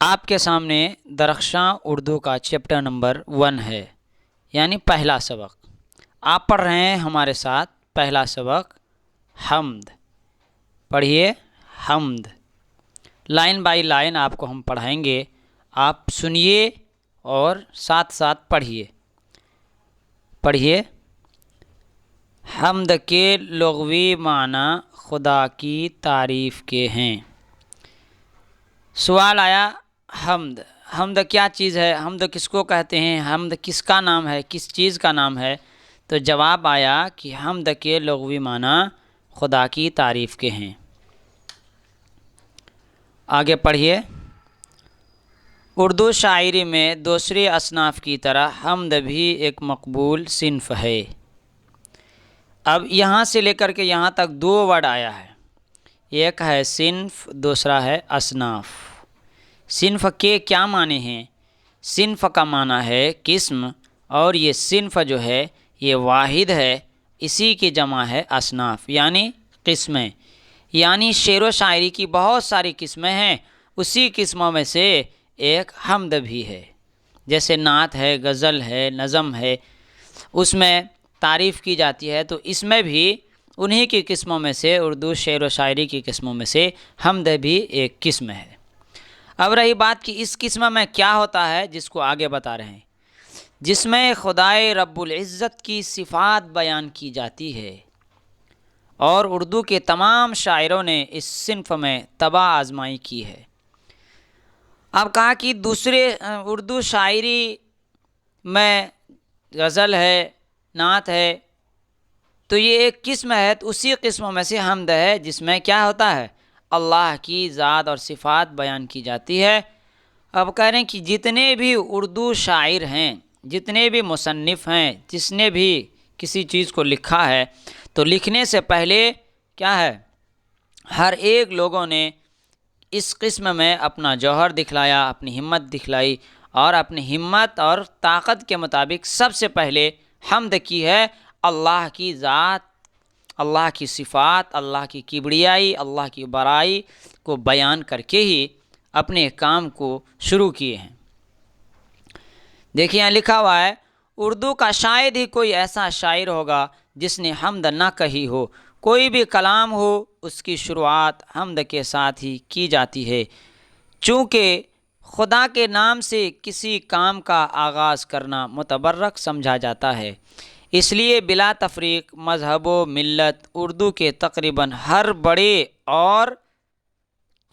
آپ کے سامنے درخشاں اردو کا چیپٹر نمبر 1 ہے، یعنی پہلا سبق۔ آپ پڑھ رہے ہیں ہمارے ساتھ پہلا سبق حمد۔ پڑھیے حمد، لائن بائی لائن آپ کو ہم پڑھائیں گے، آپ سنیے اور ساتھ ساتھ پڑھیے۔ حمد کے لغوی معنی خدا کی تعریف کے ہیں۔ سوال آیا، حمد کیا چیز ہے؟ حمد کس کو کہتے ہیں؟ حمد کس کا نام ہے؟ کس چیز کا نام ہے؟ تو جواب آیا کہ حمد کے لغوی معنی خدا کی تعریف کے ہیں۔ آگے پڑھیے۔ اردو شاعری میں دوسرے اصناف کی طرح حمد بھی ایک مقبول صنف ہے۔ اب یہاں سے لے کر کے یہاں تک 2 ورڈ آیا ہے، ایک ہے صنف، دوسرا ہے اصناف۔ صنف کے کیا معنی ہیں؟ صنف کا معنی ہے قسم، اور یہ صنف جو ہے یہ واحد ہے، اسی کی جمع ہے اصناف یعنی قسمیں۔ یعنی شعر و شاعری کی بہت ساری قسمیں ہیں، اسی قسموں میں سے ایک حمد بھی ہے۔ جیسے نعت ہے، غزل ہے، نظم ہے، اس میں تعریف کی جاتی ہے، تو اس میں بھی انہی کی قسموں میں سے، اردو شعر و شاعری کی قسموں میں سے حمد بھی ایک قسم ہے۔ اب رہی بات کہ اس قسم میں کیا ہوتا ہے، جس کو آگے بتا رہے ہیں، جس میں خدائے رب العزت کی صفات بیان کی جاتی ہے، اور اردو کے تمام شاعروں نے اس صنف میں طبع آزمائی کی ہے۔ اب کہا کہ دوسرے اردو شاعری میں غزل ہے، نعت ہے، تو یہ ایک قسم ہے، تو اسی قسم میں سے حمد ہے، جس میں کیا ہوتا ہے، اللہ کی ذات اور صفات بیان کی جاتی ہے۔ اب کہہ رہے ہیں کہ جتنے بھی اردو شاعر ہیں، جتنے بھی مصنف ہیں، جس نے بھی کسی چیز کو لکھا ہے، تو لکھنے سے پہلے کیا ہے، ہر ایک لوگوں نے اس قسم میں اپنا جوہر دکھلایا، اپنی ہمت دکھلائی، اور اپنی ہمت اور طاقت کے مطابق سب سے پہلے حمد کی ہے اللہ کی ذات، اللہ کی صفات، اللہ کی کبریائی، اللہ کی بڑائی کو بیان کر کے ہی اپنے کام کو شروع کیے ہیں۔ دیکھیے یہاں لکھا ہوا ہے، اردو کا شاید ہی کوئی ایسا شاعر ہوگا جس نے حمد نہ کہی ہو۔ کوئی بھی کلام ہو، اس کی شروعات حمد کے ساتھ ہی کی جاتی ہے، چونکہ خدا کے نام سے کسی کام کا آغاز کرنا متبرک سمجھا جاتا ہے۔ اس لیے بلا تفریق مذہب و ملت اردو کے تقریباً ہر بڑے اور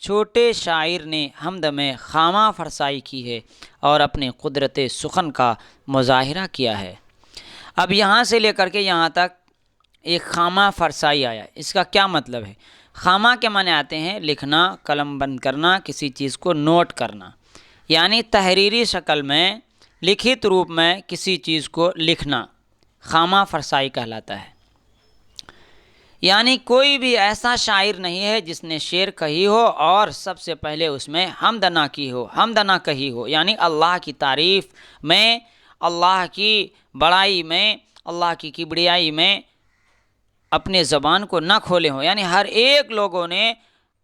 چھوٹے شاعر نے حمد میں خامہ فرسائی کی ہے اور اپنے قدرت سخن کا مظاہرہ کیا ہے۔ اب یہاں سے لے کر کے یہاں تک ایک خامہ فرسائی آیا، اس کا کیا مطلب ہے؟ خامہ کے معنی آتے ہیں لکھنا، قلم بند کرنا، کسی چیز کو نوٹ کرنا، یعنی تحریری شکل میں، لکھت روپ میں کسی چیز کو لکھنا خامہ فرسائی کہلاتا ہے۔ یعنی کوئی بھی ایسا شاعر نہیں ہے جس نے شعر کہی ہو اور سب سے پہلے اس میں حمد نہ کی ہو، حمد نہ کہی ہو، یعنی اللہ کی تعریف میں، اللہ کی بڑائی میں، اللہ کی کبریائی میں اپنے زبان کو نہ کھولے ہوں۔ یعنی ہر ایک لوگوں نے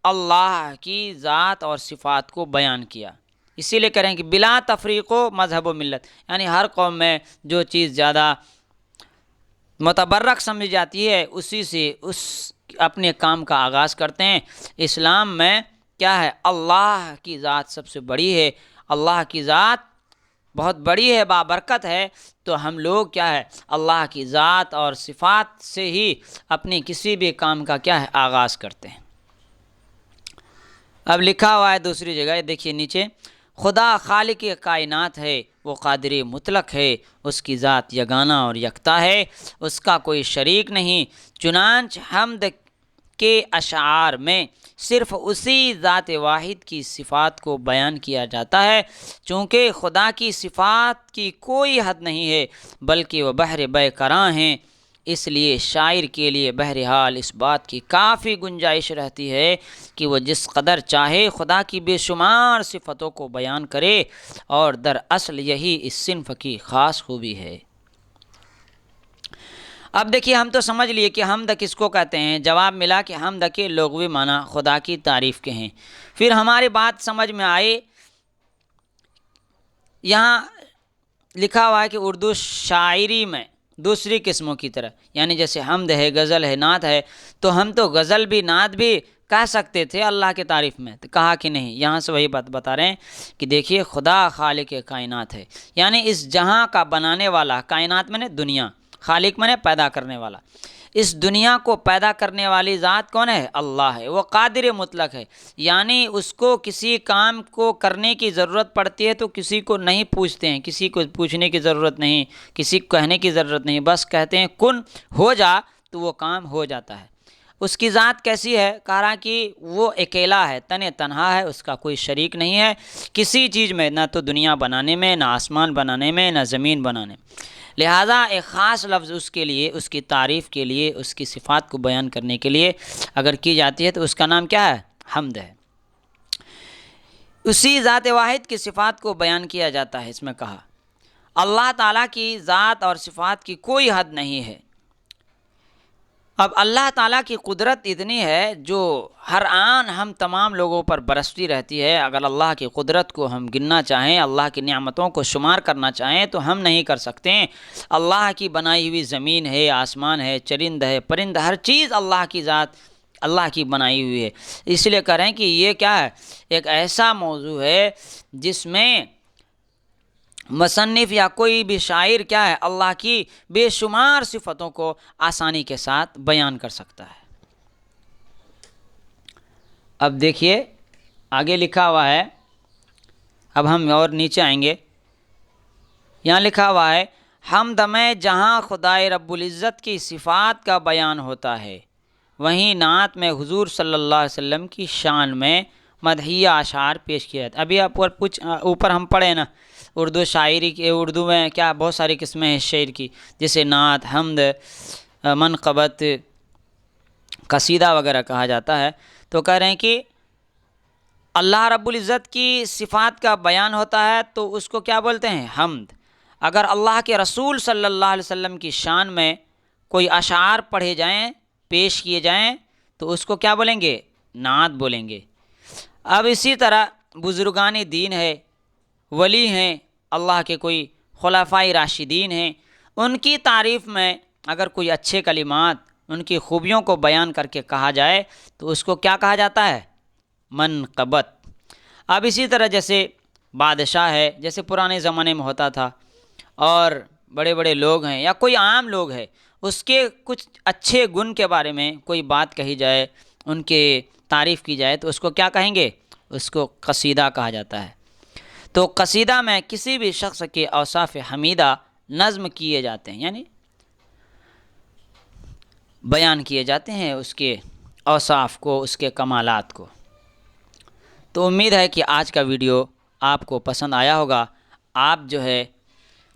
اللہ کی ذات اور صفات کو بیان کیا۔ اسی لیے کہیں کہ بلا تفریق و مذہب و ملت، یعنی ہر قوم میں جو چیز زیادہ متبرک سمجھی جاتی ہے، اسی سے اس اپنے کام کا آغاز کرتے ہیں۔ اسلام میں کیا ہے، اللہ کی ذات سب سے بڑی ہے، اللہ کی ذات بہت بڑی ہے، بابرکت ہے، تو ہم لوگ کیا ہے، اللہ کی ذات اور صفات سے ہی اپنی کسی بھی کام کا کیا ہے، آغاز کرتے ہیں۔ اب لکھا ہوا ہے دوسری جگہ، دیکھیے نیچے، خدا خالق کائنات ہے، وہ قادر مطلق ہے، اس کی ذات یگانہ اور یکتا ہے، اس کا کوئی شریک نہیں۔ چنانچہ حمد کے اشعار میں صرف اسی ذات واحد کی صفات کو بیان کیا جاتا ہے، چونکہ خدا کی صفات کی کوئی حد نہیں ہے، بلکہ وہ بحر بے کراں ہیں۔ اس لیے شاعر کے لیے بہرحال اس بات کی کافی گنجائش رہتی ہے کہ وہ جس قدر چاہے خدا کی بے شمار صفتوں کو بیان کرے، اور دراصل یہی اس صنف کی خاص خوبی ہے۔ اب دیکھیے ہم تو سمجھ لیے کہ حمد کس کو کہتے ہیں، جواب ملا کہ حمد کے لغوی معنی خدا کی تعریف کے ہیں۔ پھر ہماری بات سمجھ میں آئی یہاں لکھا ہوا ہے کہ اردو شاعری میں دوسری قسموں کی طرح، یعنی جیسے حمد ہے، غزل ہے، نعت ہے، تو ہم تو غزل بھی نعت بھی کہہ سکتے تھے اللہ کے تعریف میں، تو کہا کہ نہیں۔ یہاں سے وہی بات بتا رہے ہیں کہ دیکھیے خدا خالق کائنات ہے، یعنی اس جہاں کا بنانے والا، کائنات میں نے دنیا، خالق میں نے پیدا کرنے والا، اس دنیا کو پیدا کرنے والی ذات کون ہے؟ اللہ ہے۔ وہ قادر مطلق ہے، یعنی اس کو کسی کام کو کرنے کی ضرورت پڑتی ہے تو کسی کو نہیں پوچھتے ہیں، کسی کو پوچھنے کی ضرورت نہیں، کسی کو کہنے کی ضرورت نہیں، بس کہتے ہیں کن ہو جا تو وہ کام ہو جاتا ہے۔ اس کی ذات کیسی ہے؟ کہا کہ وہ اکیلا ہے، تنہا ہے، اس کا کوئی شریک نہیں ہے کسی چیز میں، نہ تو دنیا بنانے میں، نہ آسمان بنانے میں، نہ زمین بنانے میں۔ لہٰذا ایک خاص لفظ اس کے لیے، اس کی تعریف کے لیے، اس کی صفات کو بیان کرنے کے لیے اگر کی جاتی ہے تو اس کا نام کیا ہے؟ حمد ہے۔ اسی ذات واحد کی صفات کو بیان کیا جاتا ہے، اس میں کہا اللہ تعالیٰ کی ذات اور صفات کی کوئی حد نہیں ہے۔ اب اللہ تعالیٰ کی قدرت اتنی ہے جو ہر آن ہم تمام لوگوں پر برستی رہتی ہے۔ اگر اللہ کی قدرت کو ہم گننا چاہیں، اللہ کی نعمتوں کو شمار کرنا چاہیں تو ہم نہیں کر سکتے۔ اللہ کی بنائی ہوئی زمین ہے، آسمان ہے، چرند ہے، پرند، ہر چیز اللہ کی ذات، اللہ کی بنائی ہوئی ہے۔ اس لیے کہہ رہے ہیں کہ یہ کیا ہے؟ ایک ایسا موضوع ہے جس میں مصنف یا کوئی بھی شاعر کیا ہے؟ اللہ کی بے شمار صفتوں کو آسانی کے ساتھ بیان کر سکتا ہے۔ اب دیکھیے آگے لکھا ہوا ہے، اب ہم اور نیچے آئیں گے، یہاں لکھا ہوا ہے حمد میں جہاں خدائے رب العزت کی صفات کا بیان ہوتا ہے، وہیں نعت میں حضور صلی اللہ علیہ وسلم کی شان میں مدحیہ اشعار پیش کیا جاتا ہے۔ ابھی آپ اوپر ہم پڑھے نا اردو شاعری کی، اردو میں کیا بہت ساری قسمیں ہیں شعر کی، جیسے نعت، حمد، منقبت، قصیدہ وغیرہ کہا جاتا ہے۔ تو کہہ رہے ہیں کہ اللہ رب العزت کی صفات کا بیان ہوتا ہے تو اس کو کیا بولتے ہیں؟ حمد۔ اگر اللہ کے رسول صلی اللہ علیہ وسلم کی شان میں کوئی اشعار پڑھے جائیں، پیش کیے جائیں تو اس کو کیا بولیں گے؟ نعت بولیں گے۔ اب اسی طرح بزرگان دین ہے، ولی ہیں، اللہ کے کوئی خلفائے راشدین ہیں، ان کی تعریف میں اگر کوئی اچھے کلمات، ان کی خوبیوں کو بیان کر کے کہا جائے تو اس کو کیا کہا جاتا ہے؟ منقبت۔ اب اسی طرح جیسے بادشاہ ہے، جیسے پرانے زمانے میں ہوتا تھا، اور بڑے بڑے لوگ ہیں یا کوئی عام لوگ ہے، اس کے کچھ اچھے گن کے بارے میں کوئی بات کہی جائے، ان کے تعریف کی جائے تو اس کو کیا کہیں گے؟ اس کو قصیدہ کہا جاتا ہے۔ تو قصیدہ میں کسی بھی شخص کے اوصاف حمیدہ نظم کیے جاتے ہیں، یعنی بیان کیے جاتے ہیں اس کے اوصاف کو، اس کے کمالات کو۔ تو امید ہے کہ آج کا ویڈیو آپ کو پسند آیا ہوگا۔ آپ جو ہے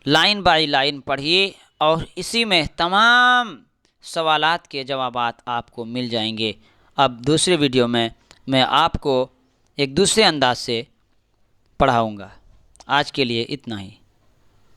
لائن بائی لائن پڑھیے اور اسی میں تمام سوالات کے جوابات آپ کو مل جائیں گے۔ اب دوسرے ویڈیو میں آپ کو ایک دوسرے انداز سے پڑھاؤں گا۔ آج کے لیے اتنا ہی۔